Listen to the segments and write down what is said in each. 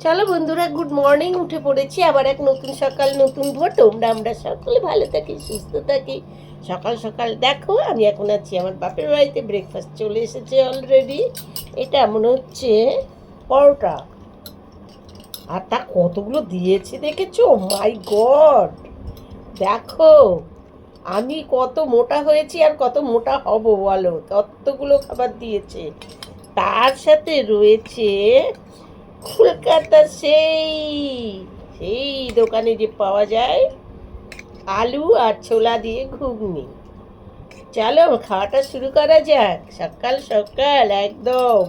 চলো বন্ধুরা, good morning. উঠে পড়েছি আবার এক নতুন সকাল, নতুন ভোর। আমরা সকলে ভালো থাকি, সুস্থ থাকি। সকাল সকাল দেখো, আমি এখন আছি আমার বাপের বাড়িতে। ব্রেকফাস্ট চলে এসেছে অলরেডি। এটা মনে হচ্ছে পরোটা, আর তা কতগুলো দিয়েছে দেখেছো? মাই গড, দেখো আমি কত মোটা হয়েছি আর কত মোটা হব বলো, কতগুলো খাবার দিয়েছে। তার সাথে রয়েছে কলকাতা সেই সেই দোকানে যে পাওয়া যায় আলু আর ছোলা দিয়ে ঘুগনি। চলো খাওয়াটা শুরু করা যাক, সকাল সকাল একদম।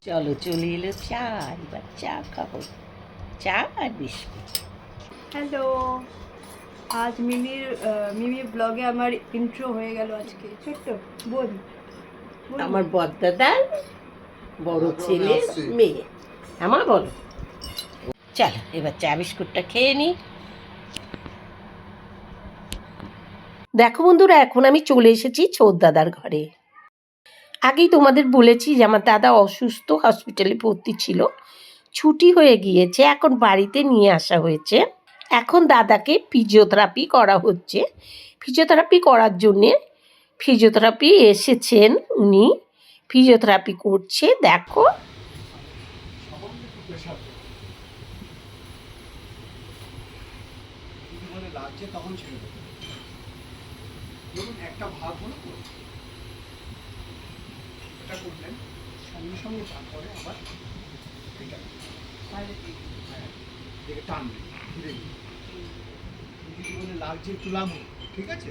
চলো চলে এলো চা, এবার চা খাবো, চা আর বিস্কুট। হ্যালো, আজ মিমি ব্লগে আমার ইন্ট্রো হয়ে গেল। আজকে ছোট্ট বোন, আমার বড়দাদার বড় ছেলে মেয়ে। আমার বলো, চলো এবার চা বিস্কুটটা খেয়ে নিই। দেখো বন্ধুরা, এখন আমি চলে এসেছি ছোট দাদার ঘরে। আগেই তোমাদের বলেছি যে আমার দাদা অসুস্থ, হসপিটালে ভর্তি ছিল, ছুটি হয়ে গিয়েছে, এখন বাড়িতে নিয়ে আসা হয়েছে। এখন দাদাকে ফিজিওথেরাপি করা হচ্ছে। ফিজিওথেরাপি করার জন্যে ফিজিওথেরাপি এসেছেন উনি, ফিজিওথেরাপি করছে। দেখো লাগছে তখন ছেড়ে দেবো। ধরুন একটা ভাগ হলো তো, এটা করলেন, সঙ্গে সঙ্গে তারপরে আবার এটা দেখে টানবেন, ধীরে ধীরে। যদি বলে লাগছে একটু লাগুন, ঠিক আছে?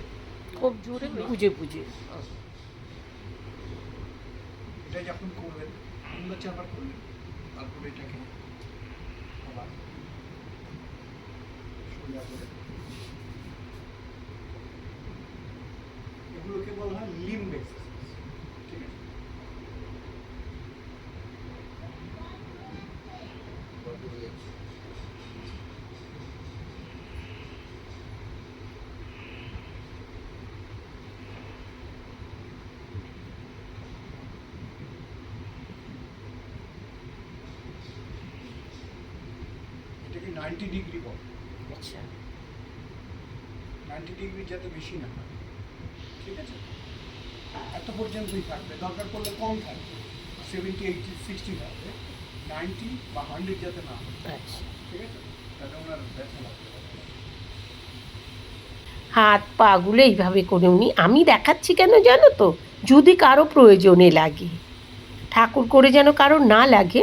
খুব জোরে বুঝে বুঝে এটা যখন করবেন, 3-4 বার করলেন, তারপরে এটাকে আবার সোজা করে, এগুলোকে বলা হয় লিম্ব এক্সারসাইজ, ঠিক আছে? এটাকে 90 ডিগ্রি বলে। আচ্ছা, 90 ডিগ্রি যাতে বেশি না হয়, ঠিক আছে? এত পর্যন্তই থাকবে, দরকার পড়লে কম থাকবে, 70, 80, 60 থাকবে, 90 বা 100 যাতে না হয়, আচ্ছা। ঠিক আছে? তাতে ওনার ব্যথা লাগবে। হাত পাগুলো এইভাবে করে উনি, আমি দেখাচ্ছি কেন জানো তো, যদি কারো প্রয়োজনে লাগে, ঠাকুর করে যেন কারো না লাগে,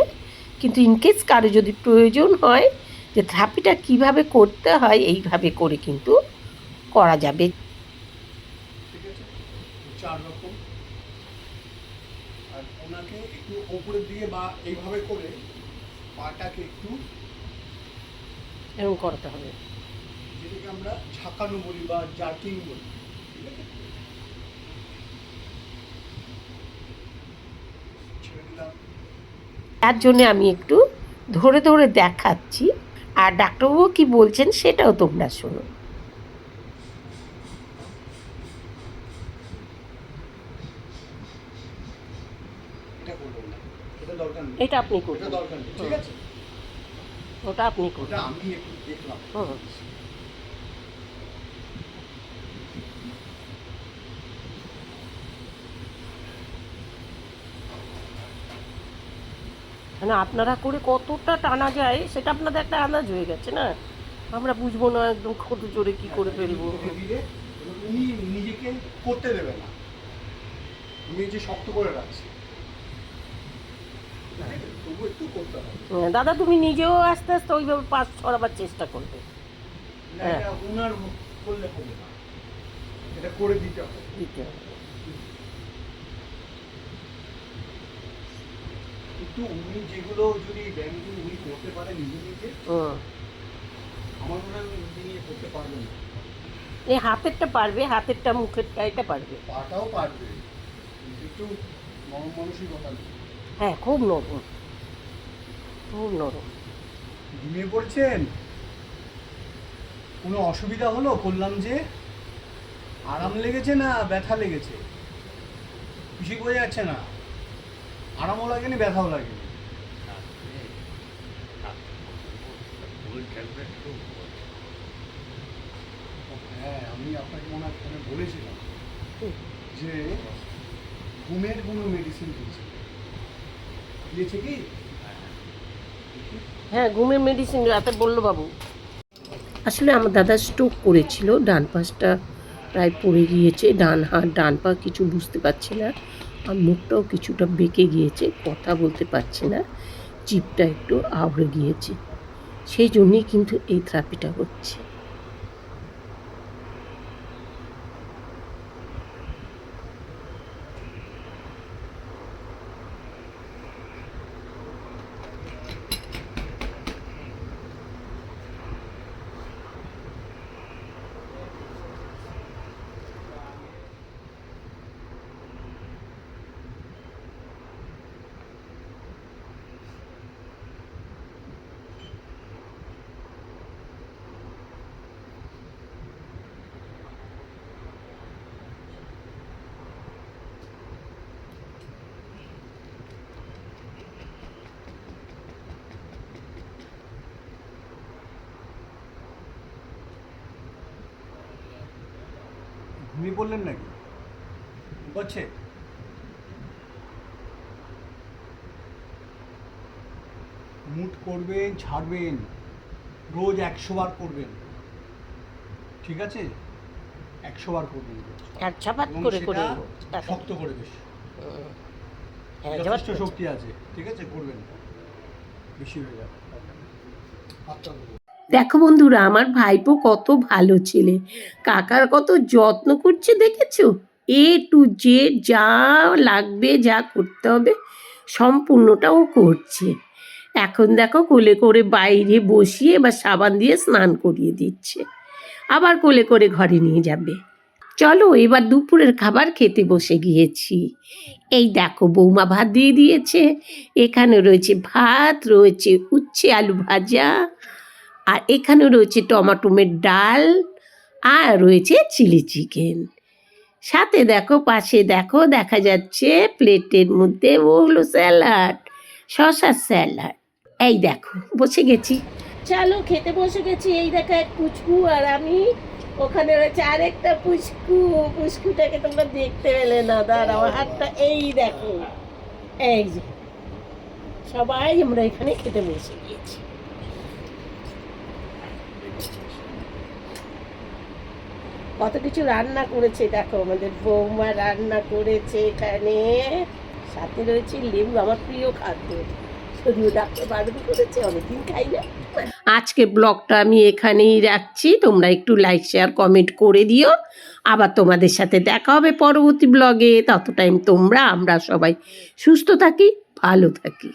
কিন্তু ইনকেস কারো যদি প্রয়োজন হয় যে থেরাপিটা কিভাবে করতে হয়, এইভাবে করে কিন্তু করা যাবে। ঠিক আছে? 4 রকম। আর ওনাকে একটু ওপরের দিকে বা এইভাবে করে পাটাকে একটু, এরকম করতে হবে। যেটাকে আমরা ঝাঁকানো বলি বা জার্কিং বলি, ঠিক আছে? ছেড়ে দিলাম। তার জন্যে আমি একটু ধরে ধরে দেখাচ্ছি, আর ডাক্তারবাবু কি বলছেন সেটাও তোমরা শোনো। এটা করবেন না, এটা দরকার নেই, এটা আপনি করুন, এটা দরকার নেই, ঠিক আছে? ওটা আপনি করুন। ওটা আমি একটু দেখলাম। হুম। মানে আপনারা করে কতটা টানা যায় সেটা আপনাদের একটা আন্দাজ হয়ে গেছে না, আমরা বুঝবো না একদম কত জোরে কি করে ফেলবো। ধীরে ধীরে, এবং উনি নিজেকে করতে দেবে না, উনি যে শক্ত করে রাখছে, ঠিক আছে? তবু একটু করতে হবে। হ্যাঁ, দাদা তুমি নিজেও আস্তে আস্তে ওইভাবে পাস ছড়াবার চেষ্টা করবে। না, হ্যাঁ। এটা ওনার করলে হবে না, এটা করে দিতে হবে। দিতে হবে। কিন্তু উনি যেগুলো যদি ব্যায়ামগুলো উনি করতে পারে নিজে নিজে, হুম। আমার মনে হয় উনি নিয়ে করতে পারবেন না। এই হাতেরটা পারবে, হাতেরটা মুখেরটা এটা পারবে। পাটাও পারবে, কিন্তু একটু মন মানসিকতা নেই। হ্যাঁ, খুব নরম, খুব নরম। ঘুমিয়ে পড়ছেন? কোনো অসুবিধা হলো? বললাম যে আরাম লেগেছে না ব্যথা লেগেছে? কিছুই বোঝা যাচ্ছে না। আরামও লাগেনি, ব্যথাও লাগেনি। হ্যাঁ, আমি আপনাকে মনে হয় ফোনে বলেছিলাম যে ঘুমের কোনো মেডিসিন দিয়েছে। দিয়েছে কি? হ্যাঁ, ঘুমের মেডিসিন রাতে বললো বাবু। আসলে আমার দাদা স্ট্রোক করেছিল, ডান পাশটা প্রায় পড়ে গিয়েছে, ডান হাত ডান পা কিছু বুঝতে পারছে না, আর মুখটাও কিছুটা বেঁকে গিয়েছে, কথা বলতে পারছে না, জিভটা একটু আউড়ে গিয়েছে। সেই জন্যই কিন্তু এই থেরাপিটা হচ্ছে। ঘুমিয়ে পড়লেন নাকি? হচ্ছে মুট করবেন, ছাড়বেন, রোজ 100 বার করবেন, ঠিক আছে? 100 বার করবেন রোজ। আর ঝাপাত এবং করে সেটা করে শক্ত করে বেশ, হ্যাঁ, যথেষ্ট শক্তি আছে, ঠিক আছে? করবেন, বেশি হয়ে যাবে। হাতটা দেবো। দেখো বন্ধুরা, আমার ভাইপো কত ভালো ছেলে, কাকার কত যত্ন করছে দেখেছো? এ টু জেড যা লাগবে, যা করতে হবে সম্পূর্ণটাও করছে। এখন দেখো কোলে করে বাইরে বসিয়ে বা সাবান দিয়ে স্নান করিয়ে দিচ্ছে, আবার কোলে করে ঘরে নিয়ে যাবে। চলো এবার দুপুরের খাবার খেতে বসে গিয়েছি। এই দেখো বৌমা ভাত দিয়ে দিয়েছে, এখানে রয়েছে ভাত, রয়েছে উচ্ছে আলু ভাজা, আর এখানে রয়েছে টমাটোমের ডাল, আর রয়েছে চিলি চিকেন। সাথে দেখো পাশে দেখো দেখা যাচ্ছে প্লেটের মধ্যে হলো স্যালাড, শসার স্যালাড। এই দেখো বসে গেছি, চলো খেতে বসে গেছি। এই দেখো এক পুচকু আর আমি, ওখানে রয়েছে আরেকটা পুচকু। পুচকুটাকে তোমরা দেখতে পেলে না, দাঁড়াও হাতটা, এই দেখো, এই যে সবাই আমরা এখানে খেতে বসে গিয়েছি। কত কিছু রান্না করেছে দেখো, আমাদের বৌমা রান্না করেছে এখানে, সাথে রয়েছে লেবু, আমার প্রিয় খাদ্য, যদিও ডাক্তার বারণ করেছে, অনেকদিন খাই না। আজকে ব্লগটা আমি এখানেই রাখছি, তোমরা একটু লাইক শেয়ার কমেন্ট করে দিও। আবার তোমাদের সাথে দেখা হবে পরবর্তী ব্লগে। তত টাইম তোমরা আমরা সবাই সুস্থ থাকি, ভালো থাকি।